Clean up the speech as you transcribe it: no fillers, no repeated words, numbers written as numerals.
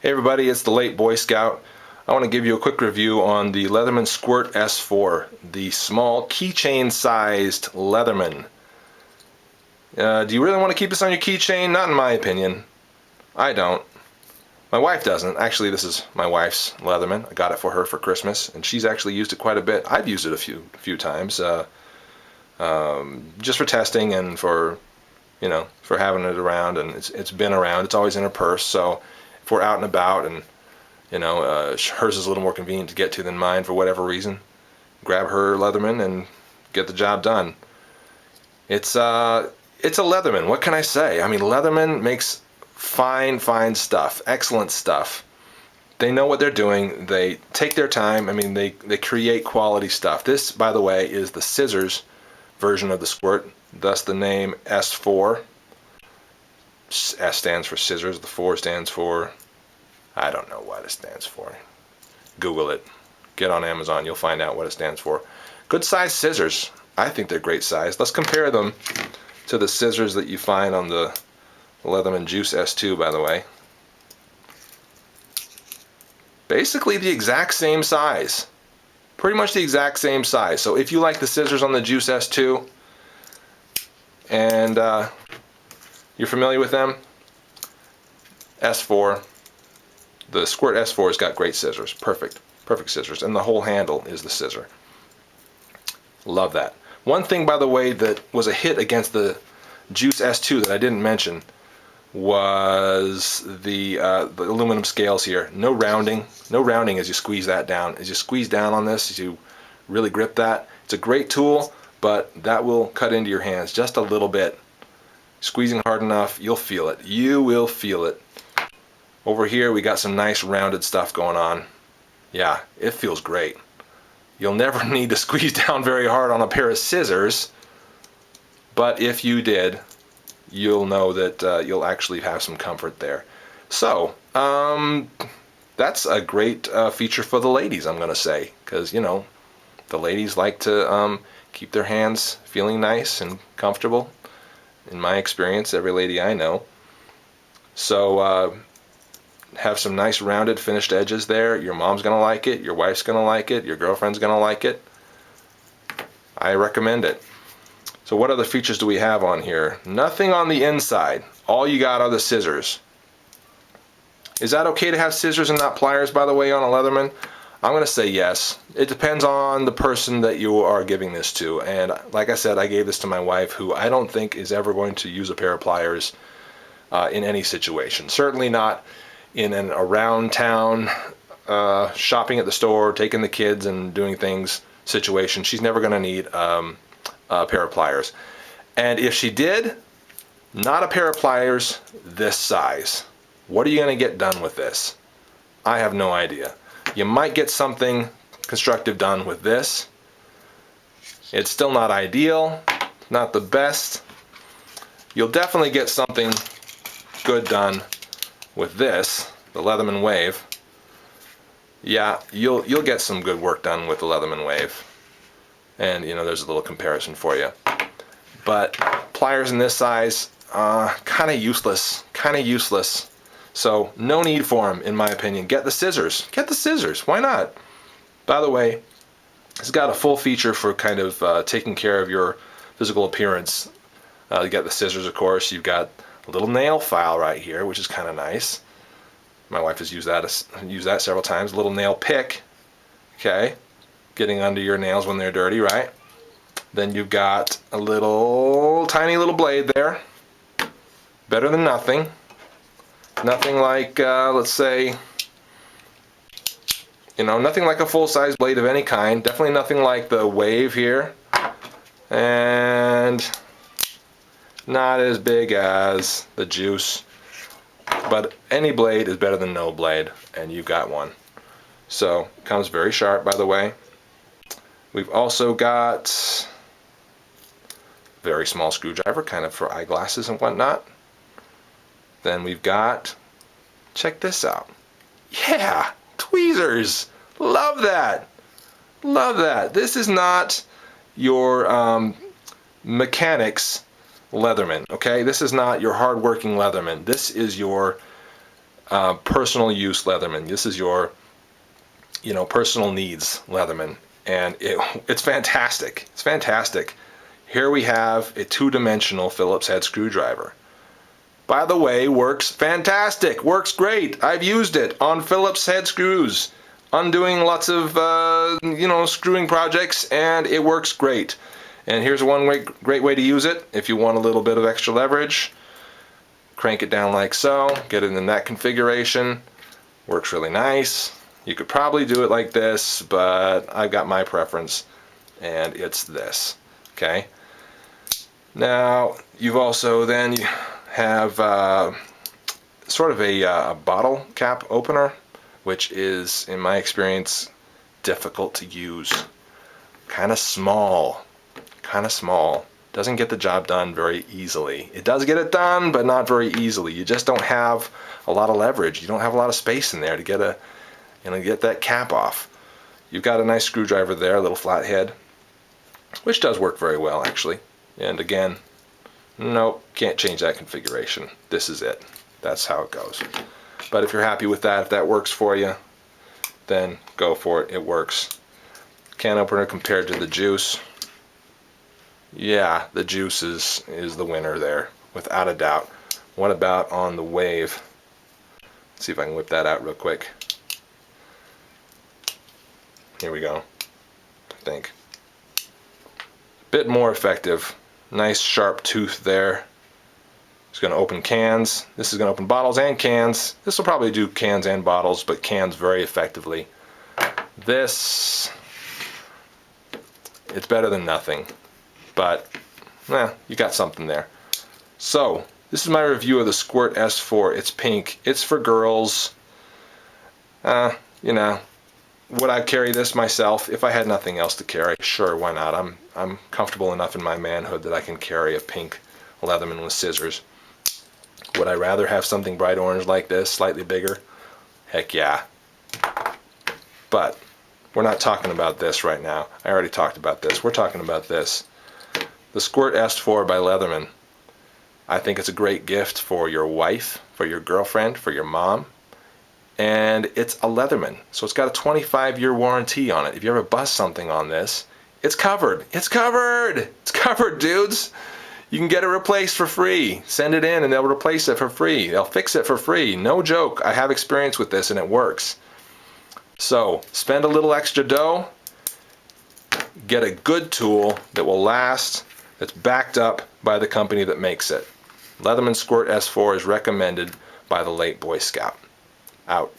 Hey everybody, it's the Late Boy Scout. I want to give you a quick review on the Leatherman Squirt S4, the small keychain sized Leatherman. Do you really want to keep this on your keychain? Not in my opinion. I don't. My wife doesn't. Actually, this is my wife's Leatherman. I got it for her for Christmas, and she's actually used it quite a bit. I've used it a few times, just for testing and for, for having it around. And it's been around. It's always in her purse. So if we're out and about, and hers is a little more convenient to get to than mine for whatever reason, grab her Leatherman and get the job done. It's a Leatherman. What can I say? I mean, Leatherman makes fine stuff, excellent stuff. They know what they're doing. They take their time. I mean, they create quality stuff. This, by the way, is the scissors version of the Squirt, thus the name S4. S stands for scissors. The 4 stands for, I don't know what it stands for. Google it. Get on Amazon. You'll find out what it stands for. Good size scissors. I think they're great size. Let's compare them to the scissors that you find on the Leatherman Juice S2, by the way. Basically the exact same size. Pretty much the exact same size. So if you like the scissors on the Juice S2 and you're familiar with them, S4, the Squirt S4 has got great scissors. Perfect scissors. And the whole handle is the scissor. Love that. One thing, by the way, that was a hit against the Juice S2 that I didn't mention was the aluminum scales here. No rounding as you squeeze that down. As you squeeze down on this, as you really grip that, it's a great tool, but that will cut into your hands just a little bit. Squeezing hard enough, you'll feel it. You will feel it. Over here, we got some nice rounded stuff going on. Yeah, it feels great. You'll never need to squeeze down very hard on a pair of scissors, but if you did, you'll know that you'll actually have some comfort there. So, that's a great feature for the ladies, I'm going to say, because, the ladies like to keep their hands feeling nice and comfortable. In my experience, every lady I know. So, have some nice rounded finished edges there. Your mom's going to like it, your wife's going to like it, your girlfriend's going to like it. I recommend it. So what other features do we have on here? Nothing on the inside. All you got are the scissors. Is that okay to have scissors and not pliers, by the way, on a Leatherman? I'm going to say yes. It depends on the person that you are giving this to. And like I said, I gave this to my wife, who I don't think is ever going to use a pair of pliers in any situation. Certainly not in an around town, shopping at the store, taking the kids and doing things situation. She's never going to need a pair of pliers. And if she did, not a pair of pliers this size. What are you going to get done with this? I have no idea. You might get something constructive done with this. It's still not ideal, not the best. You'll definitely get something good done with this, the Leatherman Wave. Yeah, you'll get some good work done with the Leatherman Wave. And there's a little comparison for you. But pliers in this size, kind of useless. So no need for them, in my opinion. Get the scissors. Why not? By the way, it's got a full feature for kind of taking care of your physical appearance. You got the scissors, of course. You've got a little nail file right here, which is kind of nice. My wife has used that several times. A little nail pick. Okay. Getting under your nails when they're dirty, right? Then you've got a tiny little blade there. Better than nothing. Nothing like, let's say, nothing like a full-size blade of any kind. Definitely nothing like the Wave here. And not as big as the Juice. But any blade is better than no blade, and you've got one. So, it comes very sharp, by the way. We've also got very small screwdriver, kind of for eyeglasses and whatnot. Then we've got, check this out. Yeah, tweezers. Love that. This is not your mechanics Leatherman, okay? This is not your hard-working Leatherman. This is your personal use Leatherman. This is your, personal needs Leatherman, and it's fantastic. It's fantastic. Here we have a two-dimensional Phillips head screwdriver. By the way, works fantastic. Works great. I've used it on Phillips head screws, undoing lots of screwing projects, and it works great. And here's one great way to use it. If you want a little bit of extra leverage, crank it down like so, get it in that configuration. Works really nice. You could probably do it like this, but I've got my preference, and it's this. Okay. Now you've also then you have sort of a bottle cap opener, which is, in my experience, difficult to use. Kind of small. Doesn't get the job done very easily. It does get it done, but not very easily. You just don't have a lot of leverage. You don't have a lot of space in there to get get that cap off. You've got a nice screwdriver there, a little flat head, which does work very well actually. And again, nope, can't change that configuration. This is it. That's how it goes. But if you're happy with that, if that works for you, then go for it. It works. Can opener compared to the Juice. Yeah, the Juice is the winner there, without a doubt. What about on the Wave? Let's see if I can whip that out real quick. Here we go. I think. Bit more effective. Nice sharp tooth there. It's going to open cans. This is going to open bottles and cans. This will probably do cans and bottles, but cans very effectively. This, it's better than nothing, but you got something there. So this is my review of the Squirt S4. It's pink. It's for girls. Would I carry this myself if I had nothing else to carry? Sure, why not? I'm comfortable enough in my manhood that I can carry a pink Leatherman with scissors. Would I rather have something bright orange like this, slightly bigger? Heck yeah. But we're not talking about this right now. I already talked about this. We're talking about this. The Squirt S4 by Leatherman. I think it's a great gift for your wife, for your girlfriend, for your mom. And it's a Leatherman, so it's got a 25-year warranty on it. If you ever bust something on this, it's covered. It's covered! It's covered, dudes! You can get it replaced for free. Send it in and they'll replace it for free. They'll fix it for free. No joke. I have experience with this and it works. So, spend a little extra dough. Get a good tool that will last, that's backed up by the company that makes it. Leatherman Squirt S4 is recommended by the late Boy Scout. Out.